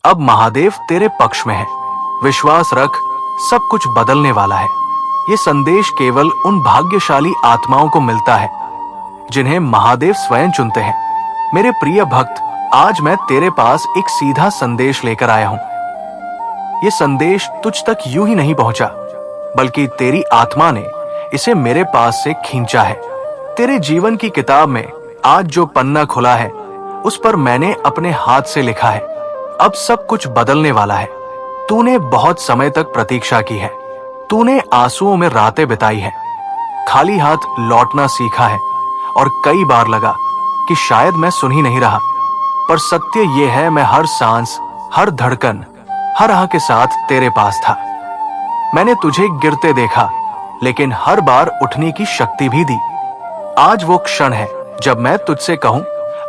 अब महादेव तेरे पक्ष में है। विश्वास रख, सब कुछ बदलने वाला है। ये संदेश केवल उन भाग्यशाली आत्माओं को मिलता है जिन्हें महादेव स्वयं चुनते हैं। मेरे प्रिय भक्त, आज मैं तेरे पास एक सीधा संदेश लेकर आया हूं। ये संदेश तुझ तक यूं ही नहीं पहुंचा, बल्कि तेरी आत्मा ने इसे मेरे पास से खींचा है। तेरे जीवन की किताब में आज जो पन्ना खुला है, उस पर मैंने अपने हाथ से लिखा है। अब सब कुछ बदलने वाला है। तूने बहुत समय तक प्रतीक्षा की है। तूने आंसुओं में रातें बिताई है, खाली हाथ लौटना सीखा है, और कई बार लगा कि शायद मैं सुन ही नहीं रहा। पर सत्य यह है, मैं हर सांस, हर धड़कन, हर आह के साथ तेरे पास था। मैंने तुझे गिरते देखा, लेकिन हर बार उठने की शक्ति भी दी। आज वो क्षण है जब मैं तुझसे कहूं,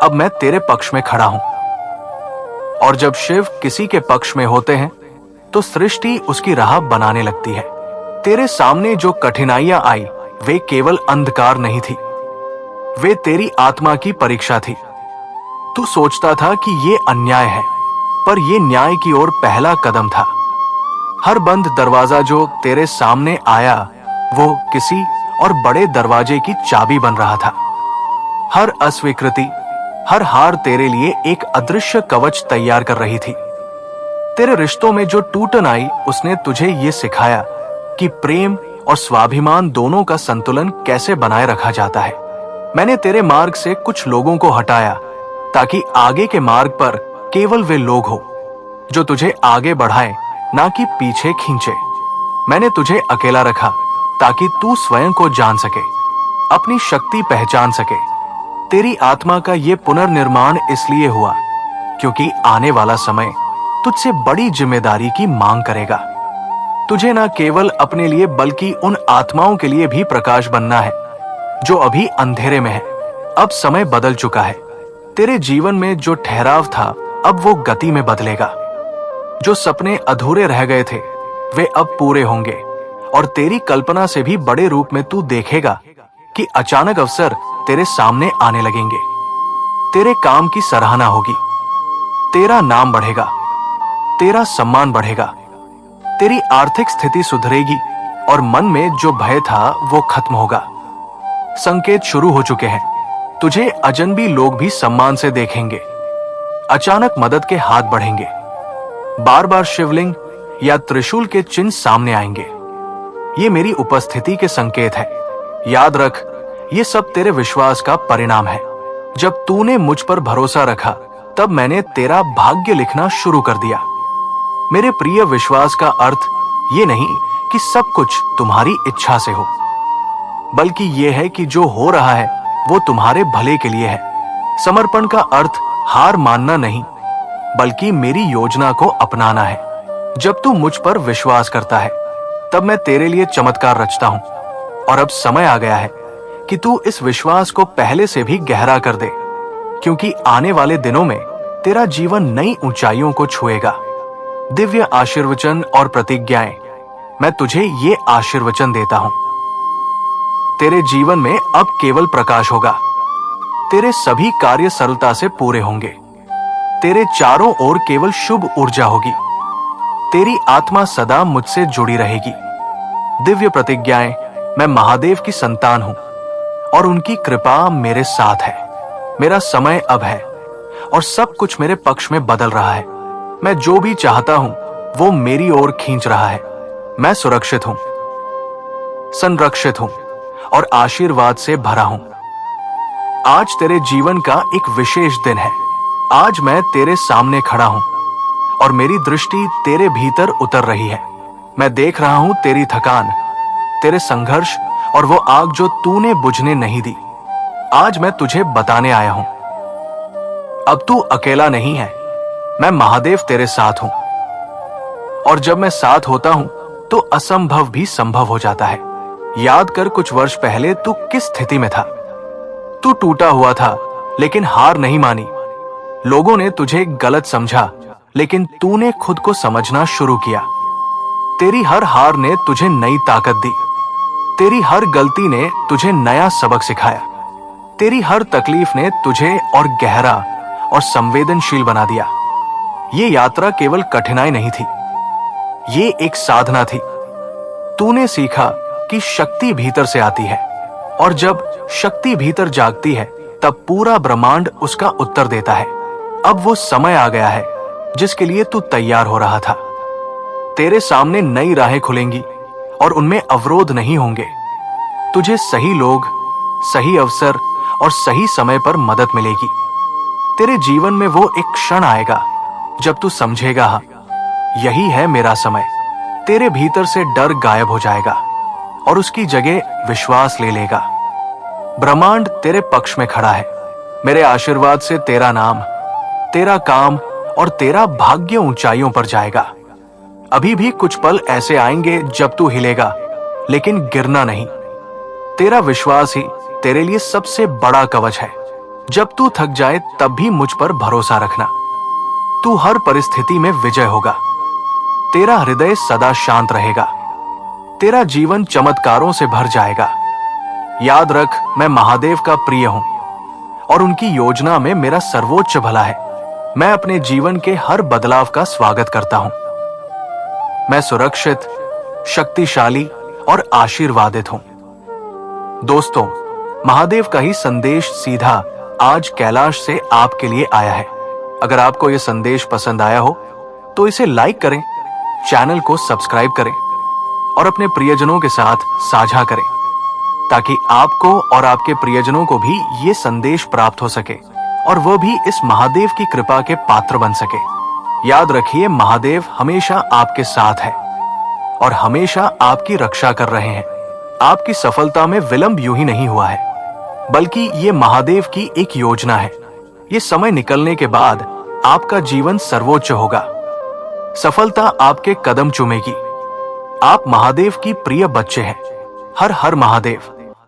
अब मैं तेरे पक्ष में खड़ा हूं। और जब शिव किसी के पक्ष में होते हैं, तो सृष्टि उसकी राह बनाने लगती है। तेरे सामने जो कठिनाइयां आई, वे केवल अंधकार नहीं थी, वे तेरी आत्मा की परीक्षा थी। तू सोचता था कि ये अन्याय है, पर यह न्याय की ओर पहला कदम था। हर बंद दरवाजा जो तेरे सामने आया, वो किसी और बड़े दरवाजे की चाबी बन रहा था। हर अस्वीकृति, हर हार तेरे लिए एक अदृश्य कवच तैयार कर रही थी। तेरे रिश्तों में जो टूटन आई, उसने तुझे ये सिखाया कि प्रेम और स्वाभिमान दोनों का संतुलन कैसे बनाए रखा जाता है। मैंने तेरे मार्ग से कुछ लोगों को हटाया, ताकि आगे के मार्ग पर केवल वे लोग हो जो तुझे आगे बढ़ाएं, ना कि पीछे खींचे। मैंने तुझे अकेला रखा ताकि तू स्वयं को जान सके, अपनी शक्ति पहचान सके। तेरी आत्मा का ये पुनर्निर्माण इसलिए हुआ क्योंकि आने वाला समय तुझसे बड़ी जिम्मेदारी की मांग करेगा। तुझे न केवल अपने लिए, बल्कि उन आत्माओं के लिए भी प्रकाश बनना है जो अभी अंधेरे में है। अब समय बदल चुका है। तेरे जीवन में जो ठहराव था, अब वो गति में बदलेगा। जो सपने अधूरे रह गए थे, वे अब पूरे होंगे, और तेरी कल्पना से भी बड़े रूप में तू देखेगा कि अचानक अवसर तेरे सामने आने लगेंगे। तेरे काम की सराहना होगी, तेरा नाम बढ़ेगा, तेरा सम्मान बढ़ेगा, तेरी आर्थिक स्थिति सुधरेगी, और मन में जो भय था वो खत्म होगा। संकेत शुरू हो चुके हैं। तुझे अजनबी लोग भी सम्मान से देखेंगे। अचानक मदद के हाथ बढ़ेंगे। बार बार शिवलिंग या त्रिशूल के चिन्ह सामने आएंगे। ये मेरी उपस्थिति के संकेत है। याद रख, ये सब तेरे विश्वास का परिणाम है। जब तूने मुझ पर भरोसा रखा, तब मैंने तेरा भाग्य लिखना शुरू कर दिया। मेरे प्रिय, विश्वास का अर्थ ये नहीं कि सब कुछ तुम्हारी इच्छा से हो, बल्कि ये है कि जो हो रहा है वो तुम्हारे भले के लिए है। समर्पण का अर्थ हार मानना नहीं, बल्कि मेरी योजना को अपनाना है। जब तू मुझ पर विश्वास करता है, तब मैं तेरे लिए चमत्कार रचता हूं। और अब समय आ गया है कि तू इस विश्वास को पहले से भी गहरा कर दे, क्योंकि आने वाले दिनों में तेरा जीवन नई ऊंचाइयों को छुएगा। दिव्य आशीर्वचन और प्रतिज्ञाएं, मैं तुझे ये आशीर्वचन देता हूं। तेरे जीवन में अब केवल प्रकाश होगा। तेरे सभी कार्य सरलता से पूरे होंगे। तेरे चारों ओर केवल शुभ ऊर्जा होगी। तेरी आत्मा सदा मुझसे जुड़ी रहेगी। दिव्य प्रतिज्ञाएं, मैं महादेव की संतान हूं, और उनकी कृपा मेरे साथ है। मेरा समय अब है, और सब कुछ मेरे पक्ष में बदल रहा है। मैं जो भी चाहता हूं, वो मेरी ओर खींच रहा है। मैं सुरक्षित हूं, संरक्षित हूं, और आशीर्वाद से भरा हूं। आज तेरे जीवन का एक विशेष दिन है। आज मैं तेरे सामने खड़ा हूं, और मेरी दृष्टि तेरे भीतर उतर रही है। मैं देख रहा हूं तेरी थकान, तेरे संघर्ष, और वो आग जो तूने बुझने नहीं दी। आज मैं तुझे बताने आया हूं, अब तू अकेला नहीं है। मैं महादेव तेरे साथ हूं, और जब मैं साथ होता हूं, तो असंभव भी संभव हो जाता है। याद कर, कुछ वर्ष पहले तू किस स्थिति में था। तू टूटा हुआ था, लेकिन हार नहीं मानी। लोगों ने तुझे गलत समझा, लेकिन तूने खुद को समझना शुरू किया। तेरी हर हार ने तुझे नई ताकत दी। तेरी हर गलती ने तुझे नया सबक सिखाया। तेरी हर तकलीफ ने तुझे और गहरा और संवेदनशील बना दिया। ये यात्रा केवल कठिनाई नहीं थी, ये एक साधना थी। तूने सीखा कि शक्ति भीतर से आती है, और जब शक्ति भीतर जागती है तब पूरा ब्रह्मांड उसका उत्तर देता है। अब वो समय आ गया है जिसके लिए तू तैयार हो रहा था। तेरे सामने नई राहें खुलेंगी और उनमें अवरोध नहीं होंगे। तुझे सही लोग, सही अवसर और सही समय पर मदद मिलेगी। तेरे जीवन में वो एक क्षण आएगा जब तू समझेगा, हाँ, यही है मेरा समय। तेरे भीतर से डर गायब हो जाएगा और उसकी जगह विश्वास ले लेगा। ब्रह्मांड तेरे पक्ष में खड़ा है। मेरे आशीर्वाद से तेरा नाम, तेरा काम और तेरा भाग्य ऊंचाइयों पर जाएगा। अभी भी कुछ पल ऐसे आएंगे जब तू हिलेगा, लेकिन गिरना नहीं। तेरा विश्वास ही तेरे लिए सबसे बड़ा कवच है। जब तू थक जाए तब भी मुझ पर भरोसा रखना। तू हर परिस्थिति में विजय होगा। तेरा हृदय सदा शांत रहेगा। तेरा जीवन चमत्कारों से भर जाएगा। याद रख, मैं महादेव का प्रिय हूं और उनकी योजना में मेरा सर्वोच्च भला है। मैं अपने जीवन के हर बदलाव का स्वागत करता हूं। मैं सुरक्षित, शक्तिशाली और आशीर्वादित हूं। दोस्तों, महादेव का ही संदेश सीधा आज कैलाश से आपके लिए आया है। अगर आपको यह संदेश पसंद आया हो तो इसे लाइक करें, चैनल को सब्सक्राइब करें और अपने प्रियजनों के साथ साझा करें, ताकि आपको और आपके प्रियजनों को भी ये संदेश प्राप्त हो सके और वह भी इस महादेव की कृपा के पात्र बन सके। याद रखिए, महादेव हमेशा आपके साथ है और हमेशा आपकी रक्षा कर रहे हैं। आपकी सफलता में विलंब यूं ही नहीं हुआ है, बल्कि ये महादेव की एक योजना है। ये समय निकलने के बाद आपका जीवन सर्वोच्च होगा। सफलता आपके कदम चूमेगी। आप महादेव की प्रिय बच्चे हैं। हर हर महादेव।